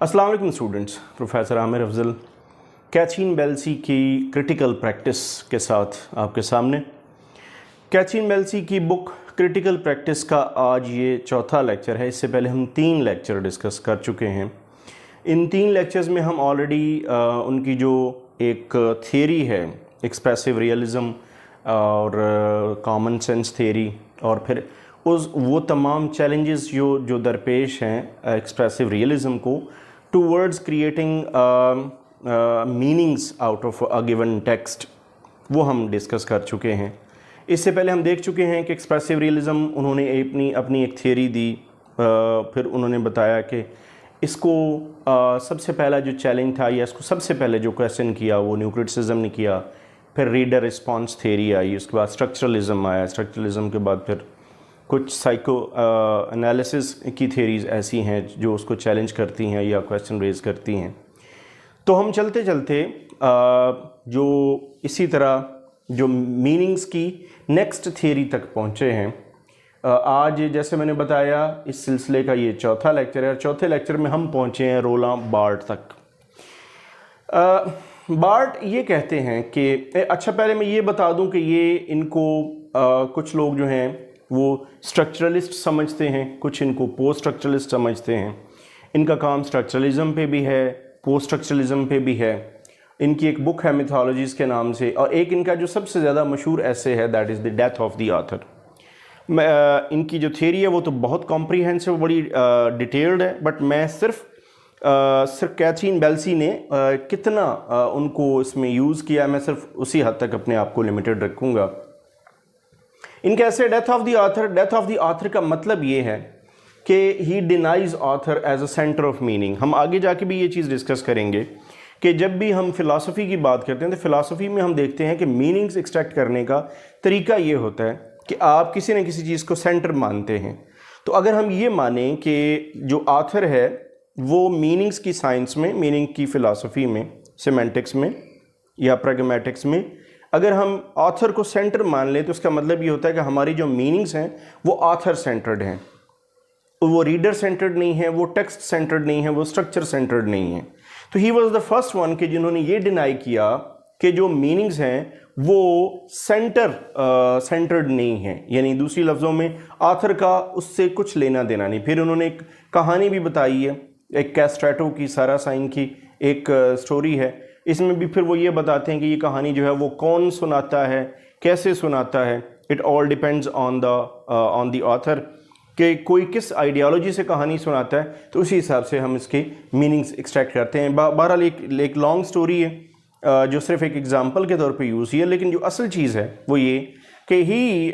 अस्सलाम वालेकुम students, professor Amir Afzal Catherine Belsey की क्रिटिकल प्रैक्टिस के साथ आपके सामने। कैथरीन बेल्सी की बुक क्रिटिकल प्रैक्टिस का आज ये चौथा लेक्चर है। इससे पहले हम 3 लेक्चर डिस्कस कर चुके हैं। इन 3 लेक्चर्स में हम ऑलरेडी उनकी जो एक थियरी है एक्सप्रेसिव रियलिज़म और कॉमन सेंस थियरी, और फिर वो तमाम चैलेंजेस जो दरपेश हैं एक्सप्रेसिव रियलिज़म को towards creating meanings out of a given text, वो हम डिस्कस कर चुके हैं। इससे पहले हम देख चुके हैं कि एक्सप्रेसिव रियलिज़म उन्होंने अपनी एक थियरी दी। फिर उन्होंने बताया कि इसको सबसे पहला जो चैलेंज था या इसको सबसे पहले जो क्वेश्चन किया वो न्यूक्लिटिसिज्म ने किया। फिर रीडर रिस्पॉन्स थियरी आई, उसके बाद स्ट्रक्चरलिज्म आया। स्ट्रक्चरलिज्म के बाद फिर कुछ साइको एनालिसिस की थियरीज़ ऐसी हैं जो उसको चैलेंज करती हैं या क्वेश्चन रेज करती हैं। तो हम चलते चलते जो इसी तरह जो मीनिंग्स की नेक्स्ट थियरी तक पहुँचे हैं। आज जैसे मैंने बताया इस सिलसिले का ये चौथा लेक्चर है और चौथे लेक्चर में हम पहुँचे हैं रोलां बार्ट तक। बार्ट ये कहते हैं कि अच्छा, पहले मैं ये बता दूं कि ये इनको कुछ लोग जो हैं वो स्ट्रक्चरलिस्ट समझते हैं, कुछ इनको पोस्ट स्ट्रक्चरलिस्ट समझते हैं। इनका काम स्ट्रक्चरलिज्म पे भी है, पोस्ट स्ट्रक्चरलिज्म पे भी है। इनकी एक बुक है मिथोलॉजीज के नाम से, और एक इनका जो सबसे ज़्यादा मशहूर ऐसे है that is the death of the author. इनकी जो थियरी है वो तो बहुत कॉम्प्रीहेंसिव, बड़ी डिटेल्ड है, बट मैं सिर्फ कैथरीन बेल्सी ने कितना उनको इसमें यूज़ किया, मैं सिर्फ उसी हद तक अपने आप को लिमिटेड रखूँगा। इनके ऐसे डेथ ऑफ द ऑथर का मतलब ये है कि he denies author as a centre of meaning. हम आगे जाके भी ये चीज़ डिस्कस करेंगे कि जब भी हम फ़िलासफ़ी की बात करते हैं तो फ़िलासफ़ी में हम देखते हैं कि मीनिंग्स एक्सट्रैक्ट करने का तरीका ये होता है कि आप किसी न किसी चीज़ को सेंटर मानते हैं। तो अगर हम ये मानें कि जो ऑथर है वो मीनिंग्स की साइंस में, मीनिंग की फ़िलासफ़ी में, सिमेंटिक्स में या प्रैग्मेटिक्स में अगर हम ऑथर को सेंटर मान लें तो उसका मतलब ये होता है कि हमारी जो मीनिंग्स हैं वो ऑथर सेंटर्ड हैं, वो रीडर सेंटर्ड नहीं है, वो टेक्स्ट सेंटर्ड नहीं है, वो स्ट्रक्चर सेंटर्ड नहीं है। तो he was the first one कि जिन्होंने ये डिनाई किया कि जो मीनिंग्स हैं वो सेंटर्ड नहीं है, यानी दूसरी लफ्ज़ों में ऑथर का उससे कुछ लेना देना नहीं। फिर उन्होंने एक कहानी भी बताई है, एक कैस्ट्रेटो की, सारा साइन की एक स्टोरी है। इसमें भी फिर वो ये बताते हैं कि ये कहानी जो है वो कौन सुनाता है, कैसे सुनाता है। It all depends on the author कि कोई किस आइडियोलॉजी से कहानी सुनाता है, तो उसी हिसाब से हम इसके मीनिंग्स एक्सट्रैक्ट करते हैं। बहरहाल एक लॉन्ग स्टोरी है जो सिर्फ एक एग्जांपल के तौर पे यूज़ हुई है, लेकिन जो असल चीज़ है वो ये कि he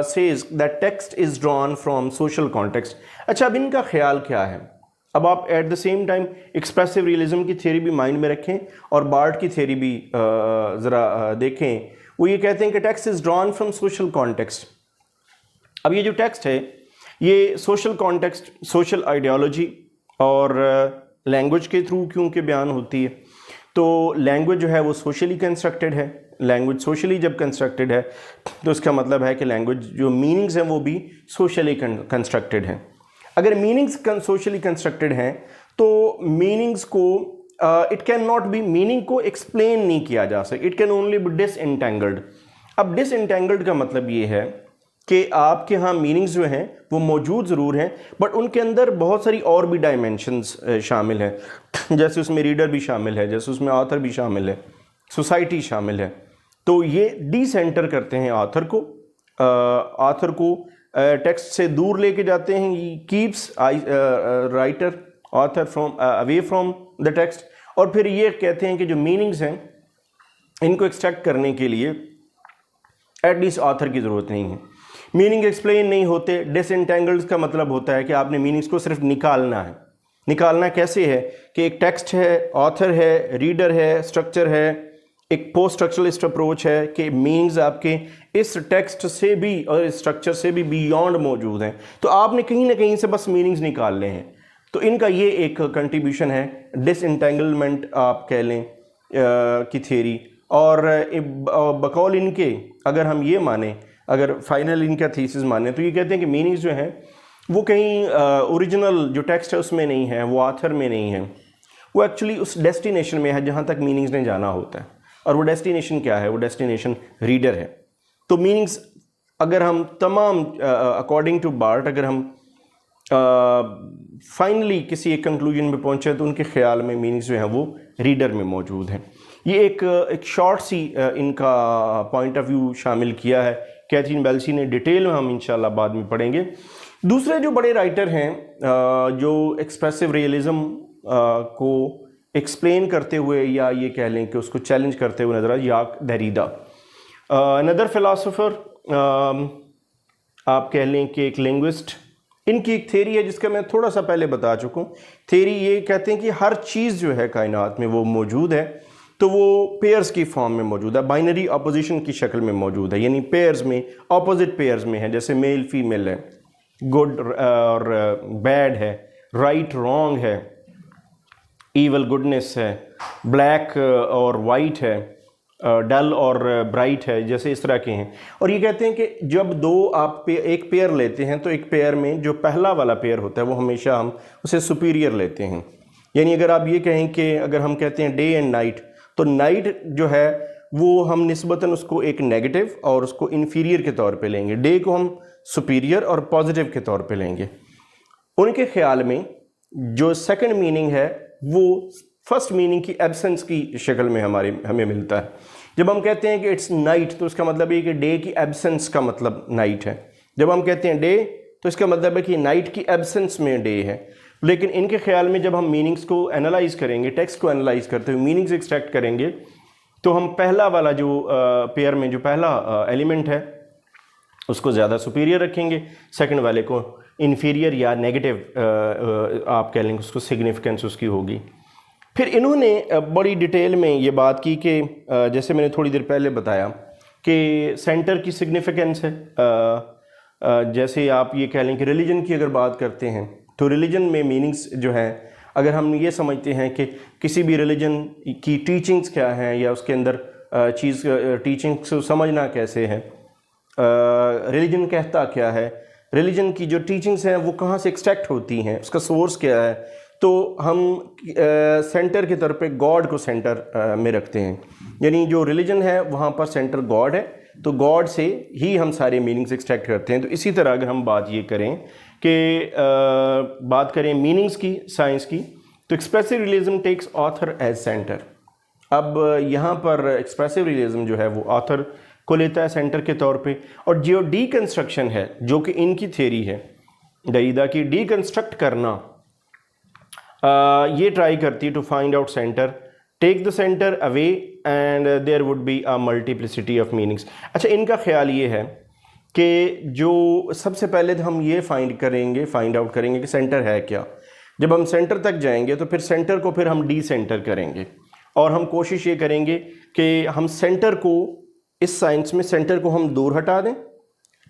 says that text is drawn from social context. अच्छा, अब इनका ख्याल क्या है? अब आप at the same time expressive realism की थियरी भी माइंड में रखें और बार्ट की थियरी भी ज़रा देखें। वो ये कहते हैं कि text is drawn from social context. अब ये जो टेक्स्ट है ये सोशल कॉन्टेक्स्ट, सोशल आइडियोलॉजी और लैंग्वेज के थ्रू क्योंकि बयान होती है। तो लैंग्वेज जो है वो सोशली कंस्ट्रक्टेड है। लैंग्वेज सोशली जब कंस्ट्रक्टेड है तो इसका मतलब है कि लैंग्वेज जो मीनिंग्स हैं वो भी सोशली कंस्ट्रक्टेड है। अगर मीनिंग्स सोशली कंस्ट्रक्टेड हैं तो मीनिंग्स को it can not be, meaning को एक्सप्लेन नहीं किया जा सकता, इट कैन ओनली बी डिसएंटेंगल्ड। अब डिसएंटेंगल्ड का मतलब ये है कि आपके यहाँ मीनिंग्स जो हैं वो मौजूद ज़रूर हैं, बट उनके अंदर बहुत सारी और भी डायमेंशंस शामिल हैं। जैसे उसमें रीडर भी शामिल है, जैसे उसमें ऑथर भी शामिल है, सोसाइटी शामिल है। तो ये डिसेंटर करते हैं ऑथर को टेक्स्ट से दूर लेके जाते हैं। He keeps writer author from away from the text. और फिर ये कहते हैं कि जो मीनिंग्स हैं इनको एक्सट्रैक्ट करने के लिए एटलीस्ट ऑथर की ज़रूरत नहीं है। मीनिंग एक्सप्लेन नहीं होते। डिसएंटेंगल्ड का मतलब होता है कि आपने मीनिंग्स को सिर्फ निकालना है। निकालना कैसे है कि एक टेक्स्ट है, ऑथर है, रीडर है, स्ट्रक्चर है। एक पोस्ट स्ट्रक्चरलिस्ट अप्रोच है कि मीनिंग्स आपके इस टेक्स्ट से भी और इस स्ट्रक्चर से भी बियॉन्ड मौजूद हैं, तो आपने कहीं ना कहीं से बस मीनिंग्स निकालने हैं। तो इनका ये एक कंट्रीब्यूशन है, डिसएंटेंगलमेंट आप कह लें की थियरी। और बकौल इनके अगर हम ये माने, अगर फाइनल इनका थीसिस माने, तो ये कहते हैं कि मीनिंग्स जो हैं वो कहीं ओरिजिनल जो टेक्स्ट है उसमें नहीं है, वो ऑथर में नहीं है, वो एक्चुअली उस डेस्टिनेशन में है जहाँ तक मीनिंग्स ने जाना होता है। और वो डेस्टिनेशन क्या है? वो डेस्टिनेशन रीडर है। तो मीनिंग्स अगर हम तमाम अकॉर्डिंग टू बार्ट अगर हम फाइनली किसी एक कंक्लूजन में पहुंचे तो उनके ख्याल में मीनिंग्स जो हैं वो रीडर में मौजूद हैं। ये एक शॉर्ट सी इनका पॉइंट ऑफ व्यू शामिल किया है कैथरीन बेल्सी ने। डिटेल में हम इंशाल्लाह बाद में पढ़ेंगे। दूसरे जो बड़े राइटर हैं जो एक्सप्रेसिव रियलिज्म को एक्सप्लेन करते हुए या ये कह लें कि उसको चैलेंज करते हुए नजर आए, याक डेरिडा, अनदर फिलासफर, आप कह लें कि एक लिंग्विस्ट। इनकी एक थ्योरी है जिसका मैं थोड़ा सा पहले बता चुका हूँ। थ्योरी ये कहते हैं कि हर चीज़ जो है कायनात में वो मौजूद है तो वो पेयर्स की फॉर्म में मौजूद है, बाइनरी अपोजिशन की शक्ल में मौजूद है, यानी पेयर्स में, ऑपोजिट पेयर्स में है। जैसे मेल फीमेल है, गुड और बैड है, राइट रॉन्ग है, ईवल गुडनेस है, ब्लैक और वाइट है, डल और ब्राइट है, जैसे इस तरह के हैं। और ये कहते हैं कि जब दो आप एक पेयर लेते हैं तो एक पेयर में जो पहला वाला पेयर होता है वो हमेशा हम उसे सुपीरियर लेते हैं। यानी अगर आप ये कहें कि अगर हम कहते हैं डे एंड नाइट, तो नाइट जो है वो हम निस्बतन उसको एक नेगेटिव और उसको इन्फीरियर के तौर पे लेंगे, डे को हम सुपीरियर और पॉजिटिव के तौर पे लेंगे। उनके ख्याल में जो सेकंड मीनिंग है वो फर्स्ट मीनिंग की एब्सेंस की शक्ल में हमें मिलता है। जब हम कहते हैं कि इट्स नाइट तो इसका मतलब है कि डे की एब्सेंस का मतलब नाइट है। जब हम कहते हैं डे तो इसका मतलब है कि नाइट की एब्सेंस में डे है। लेकिन इनके ख्याल में जब हम मीनिंग्स को एनालाइज करेंगे, टेक्स्ट को एनालाइज करते हुए मीनिंग्स एक्सट्रैक्ट करेंगे, तो हम पहला वाला जो पेयर में जो पहला एलिमेंट है उसको ज़्यादा सुपीरियर रखेंगे, सेकंड वाले को इन्फीरियर या नेगेटिव आप कह लेंगे उसको सिग्निफिकेंस उसकी होगी। फिर इन्होंने बड़ी डिटेल में ये बात की कि जैसे मैंने थोड़ी देर पहले बताया कि सेंटर की सिग्निफिकेंस है। जैसे आप ये कह लें कि रिलीजन की अगर बात करते हैं तो रिलीजन में मीनिंग्स जो है, अगर हम ये समझते हैं कि किसी भी रिलीजन की टीचिंग्स क्या हैं या उसके अंदर टीचिंग्स को समझना कैसे है, रिलीजन कहता क्या है, रिलीजन की जो टीचिंग्स हैं वो कहाँ से एक्सट्रैक्ट होती हैं, उसका सोर्स क्या है, तो हम सेंटर के तौर पे गॉड को सेंटर में रखते हैं। यानी जो रिलीजन है वहाँ पर सेंटर गॉड है, तो गॉड से ही हम सारे मीनिंग्स एक्सट्रैक्ट करते हैं। तो इसी तरह अगर हम बात ये करें कि बात करें मीनिंग्स की, साइंस की, तो expressive realism takes author as centre. अब यहाँ पर एक्सप्रेसिव रियलिज्म जो है वो ऑथर को लेता है सेंटर के तौर पे। और जो डीकंस्ट्रक्शन है, जो कि इनकी थ्योरी है डरीदा की, डीकंस्ट्रक्ट करना, ये ट्राई करती है to find out centre, take the centre away and there would be a multiplicity of meanings. अच्छा, इनका ख्याल ये है कि जो सबसे पहले तो हम ये फाइंड आउट करेंगे कि सेंटर है क्या। जब हम सेंटर तक जाएंगे तो फिर सेंटर को फिर हम डी सेंटर करेंगे और हम कोशिश ये करेंगे कि हम सेंटर को, इस साइंस में सेंटर को हम दूर हटा दें।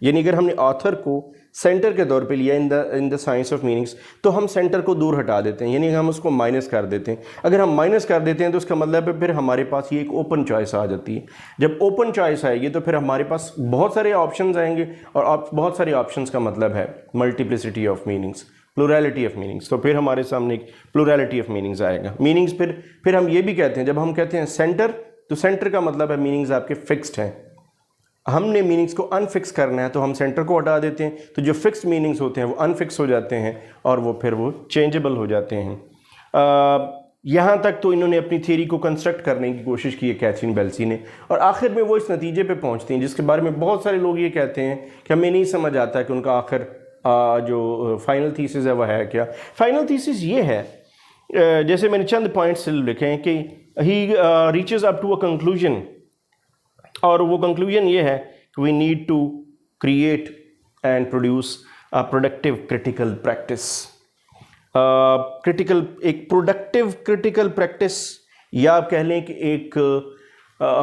यानी अगर हमने ऑथर को सेंटर के तौर पे लिया in the science of meanings, तो हम सेंटर को दूर हटा देते हैं, यानी हम उसको माइनस कर देते हैं। अगर हम माइनस कर देते हैं तो उसका मतलब है फिर हमारे पास ये एक ओपन चॉइस आ जाती है। जब ओपन चॉइस आएगी तो फिर हमारे पास बहुत सारे ऑप्शंस आएंगे, और बहुत सारे ऑप्शंस का मतलब है multiplicity of meanings, plurality of meanings. तो फिर हमारे सामने एक प्लूरैलिटी ऑफ मीनिंग्स आएगा। मीनिंग्स फिर हम ये भी कहते हैं, जब हम कहते हैं सेंटर, तो सेंटर का मतलब है मीनिंग्स आपके फिक्स्ड हैं। हमने मीनिंग्स को अनफिक्स करना है तो हम सेंटर को हटा देते हैं, तो जो फिक्स्ड मीनिंग्स होते हैं वो अनफिक्स हो जाते हैं और वो फिर वो चेंजेबल हो जाते हैं। यहाँ तक तो इन्होंने अपनी थ्योरी को कंस्ट्रक्ट करने की कोशिश की है कैथरीन बेल्सी ने, और आखिर में वो इस नतीजे पे पहुँचती हैं जिसके बारे में बहुत सारे लोग ये कहते हैं कि हमें नहीं समझ आता कि उनका आखिर जो फाइनल थीसिस है वह है क्या। फाइनल थीसिस ये है, जैसे मैंने चंद पॉइंट्स लिखे हैं कि he reaches up to a conclusion, और वो कंक्लूजन ये है कि we need to create and produce a productive critical practice. एक प्रोडक्टिव क्रिटिकल प्रैक्टिस, या आप कह लें कि एक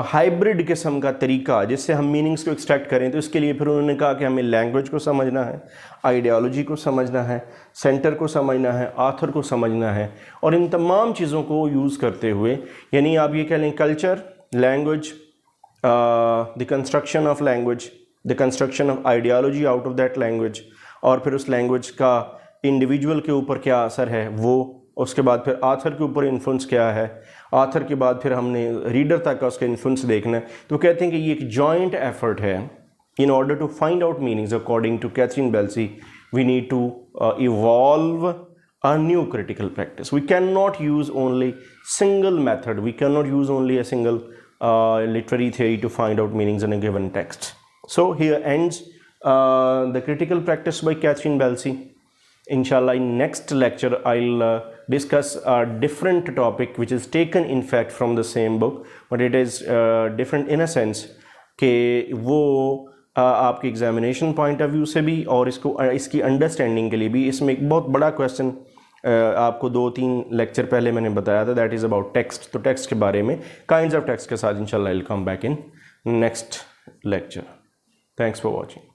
हाइब्रिड किस्म का तरीका जिससे हम मीनिंग्स को एक्सट्रैक्ट करें। तो इसके लिए फिर उन्होंने कहा कि हमें लैंग्वेज को समझना है, आइडियोलॉजी को समझना है, सेंटर को समझना है, ऑथर को समझना है, और इन तमाम चीज़ों को यूज़ करते हुए, यानी आप ये कह लें culture, language, the construction of language, the construction of ideology out of that language, और फिर उस लैंग्वेज का इंडिविजुअल के ऊपर क्या असर है वो उसके बाद फिर आथर के ऊपर इन्फ्लुएंस क्या है, आथर के बाद फिर हमने रीडर तक का उसका इन्फ्लुएंस देखना है। तो कहते हैं कि ये एक जॉइंट एफर्ट है। In order to find out meanings according to Catherine Belsey we need to evolve a new critical practice. We cannot use only single method. We cannot use only a single literary theory to find out meanings in a given text. So here ends the critical practice by Catherine Belsey. Inshallah, in next lecture I'll discuss a different topic which is taken in fact from the same book, but it is different in a sense कि वो आपके examination point of view से भी और इसकी understanding के लिए भी इसमें एक बहुत बड़ा क्वेश्चन आपको 2-3 लेक्चर पहले मैंने बताया था, दैट इज़ अबाउट टेक्स्ट। तो टेक्स्ट के बारे में काइंड्स ऑफ टेक्स्ट के साथ इंशाल्लाह I will come back in next lecture. Thanks for watching.